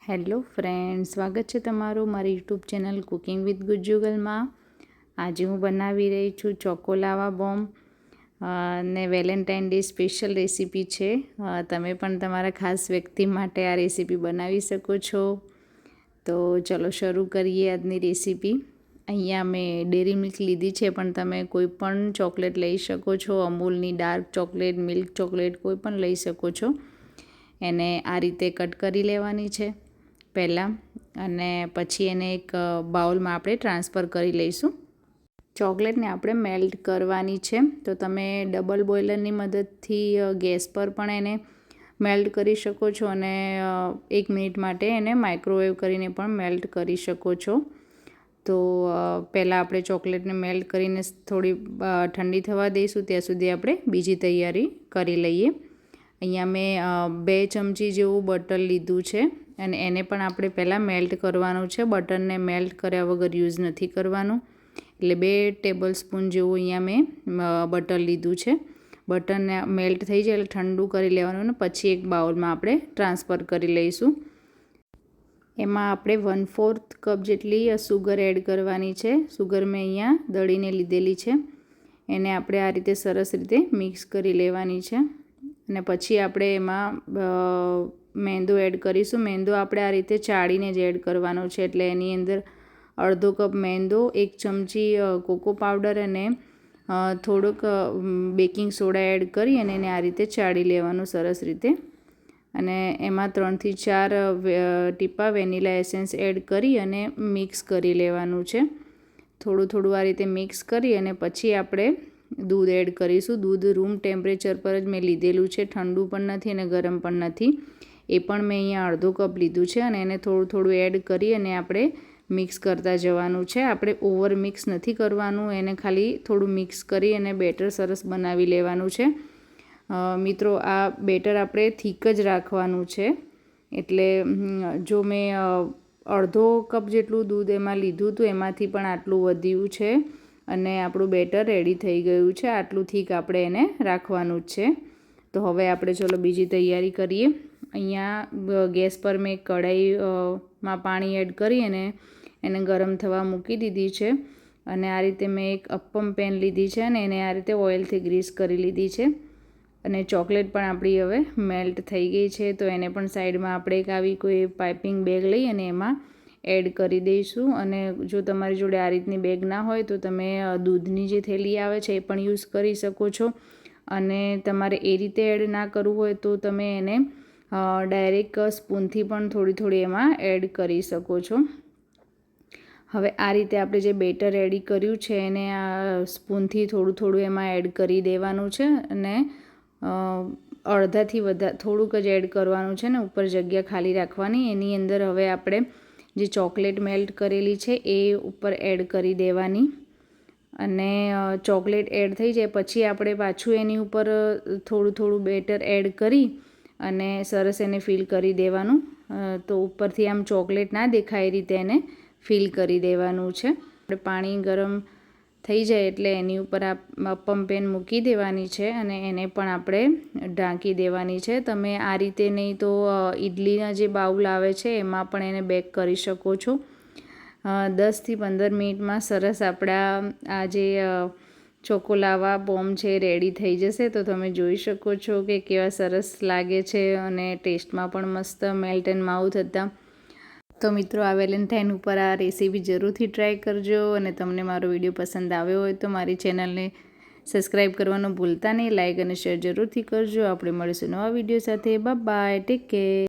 Hello friend, સ્વાગત છે તમારું મારી યુટ્યુબ ચેનલ કુકિંગ વિથ ગુજ્જુગલમાં। આજે હું બનાવી રહી છું ચોકો લાવા બોમ્બ ને વેલેન્ટાઇન ડે સ્પેશિયલ રેસીપી છે। તમે પણ તમારા ખાસ વ્યક્તિ માટે આ રેસીપી બનાવી શકો છો। તો ચલો શરૂ કરીએ આજની રેસીપી। અહીંયા મેં ડેરી મિલ્ક લીધી છે, પણ તમે કોઈ પણ ચોકલેટ લઈ શકો છો। અમૂલની ડાર્ક ચોકલેટ, મિલ્ક ચોકલેટ કોઈ પણ લઈ શકો છો। એને આ રીતે કટ કરી લેવાની છે પહેલાં, અને પછી એને એક બાઉલમાં આપણે ટ્રાન્સફર કરી લઈશું। ચોકલેટને આપણે મેલ્ટ કરવાની છે, તો તમે ડબલ બોઇલરની મદદથી ગેસ પર પણ એને મેલ્ટ કરી શકો છો, અને 1 મિનિટ માટે એને માઇક્રોવેવ કરીને પણ મેલ્ટ કરી શકો છો। તો પહેલાં આપણે ચોકલેટને મેલ્ટ કરીને થોડી ઠંડી થવા દઈશું, ત્યાં સુધી આપણે બીજી તૈયારી કરી લઈએ। અહીંયા મેં 2 ચમચી જેવું બટર લીધું છે, અને એને પણ આપણે પહેલાં મેલ્ટ કરવાનું છે। બટરને મેલ્ટ કર્યા વગર યુઝ નથી કરવાનું। એટલે 2 ટેબલ સ્પૂન જેવું અહીંયા મેં બટર લીધું છે। બટરને મેલ્ટ થઈ જાય એટલે ઠંડુ કરી લેવાનું, અને પછી એક બાઉલમાં આપણે ટ્રાન્સફર કરી લઈશું। એમાં આપણે 1/4 કપ જેટલી સુગર એડ કરવાની છે। સુગર મેં અહીંયા દળીને લીધેલી છે। એને આપણે આ રીતે સરસ રીતે મિક્સ કરી લેવાની છે, અને પછી આપણે એમાં મેંદો એડ કરીશું। મેંદો આપણે આ રીતે ચાળીને જ એડ કરવાનો છે, એટલે એની અંદર અડધો કપ મેંદો, 1 ચમચી કોકો પાવડર અને થોડોક બેકિંગ સોડા એડ કરી અને એને આ રીતે ચાળી લેવાનું સરસ રીતે। અને એમાં 3 થી 4 ટીપા વેનીલા એસેન્સ એડ કરી અને મિક્સ કરી લેવાનું છે। થોડું થોડું આ રીતે મિક્સ કરી અને પછી આપણે દૂધ એડ કરીશું। દૂધ રૂમ ટેમ્પરેચર પર જ મેં લીધેલું છે, ઠંડુ પણ નથી અને ગરમ પણ નથી। એ પણ મેં અહીંયા અડધો કપ લીધું છે, અને એને થોડું થોડું એડ કરી અને આપણે મિક્સ કરતા જવાનું છે। આપણે ઓવર મિક્સ નથી કરવાનું, એને ખાલી થોડું મિક્સ કરી અને બેટર સરસ બનાવી લેવાનું છે। મિત્રો, આ બેટર આપણે થીક જ રાખવાનું છે। એટલે જો મેં અડધો કપ જેટલું દૂધ એમાં લીધું હતું, એમાંથી પણ આટલું વધ્યું છે, અને આપણું બેટર રેડી થઈ ગયું છે। આટલું થીક આપણે એને રાખવાનું જ છે। તો હવે આપણે ચલો બીજી તૈયારી કરીએ। અહીંયા ગેસ પર મેં કઢાઈમાં પાણી એડ કરી અને એને ગરમ થવા મૂકી દીધી છે, અને આ રીતે મેં એક અપ્પમ પેન લીધી છે, અને એને આ રીતે ઓઇલથી ગ્રીસ કરી લીધી છે। અને ચોકલેટ પણ આપણી હવે મેલ્ટ થઈ ગઈ છે, તો એને પણ સાઈડમાં આપણે એક આવી કોઈ પાઇપિંગ બેગ લઈ અને એમાં એડ કરી દઈશું। અને જો તમારી જોડે આ રીતની બેગ ના હોય તો તમે દૂધની જે થેલી આવે છે એ પણ યુઝ કરી શકો છો। અને તમારે એ રીતે એડ ના કરવું હોય તો તમે એને ડાયરેક્ટ સ્પૂનથી પણ થોડી થોડી એમાં એડ કરી શકો છો। હવે આ રીતે આપણે જે બેટર રેડી કર્યું છે એને આ સ્પૂનથી થોડું થોડું એમાં એડ કરી દેવાનું છે, અને અડધાથી વધારે થોડુંક જ એડ કરવાનું છે, ને ઉપર જગ્યા ખાલી રાખવાની। એની અંદર હવે આપણે જે ચોકલેટ મેલ્ટ કરેલી છે એ ઉપર એડ કરી દેવાની, અને ચોકલેટ એડ થઈ જાય પછી આપણે પાછું એની ઉપર થોડું થોડું બેટર એડ કરી અને સરસ એને ફિલ કરી દેવાનું। તો ઉપરથી આમ ચોકલેટ ના દેખાય એ રીતે એને ફિલ કરી દેવાનું છે। આપણે પાણી ગરમ થઈ જાય એટલે એની ઉપર આ અપ્પમ પેન મૂકી દેવાની છે, અને એને પણ આપણે ઢાંકી દેવાની છે। તમે આ રીતે નહીં તો ઇડલીના જે બાઉલ આવે છે એમાં પણ એને બેક કરી શકો છો। 10 થી 15 મિનિટમાં સરસ આપણા આ જે ચોકો લાવા બોમ્બ છે રેડી થઈ જશે। તો તમે જોઈ શકો છો કે કેવા સરસ લાગે છે, અને ટેસ્ટમાં પણ મસ્ત મેલ્ટ એન્ડ માઉથ હતા। તો મિત્રો, આ વેલેન્ટાઇન ઉપર આ રેસીપી જરૂરથી ટ્રાય કરજો, અને તમને મારો વિડીયો પસંદ આવ્યો હોય તો મારી ચેનલને સબસ્ક્રાઈબ કરવાનું ભૂલતા નહીં, લાઇક અને શેર જરૂરથી કરજો। આપણે મળીશું નવા વિડીયો સાથે। Bye bye, take care.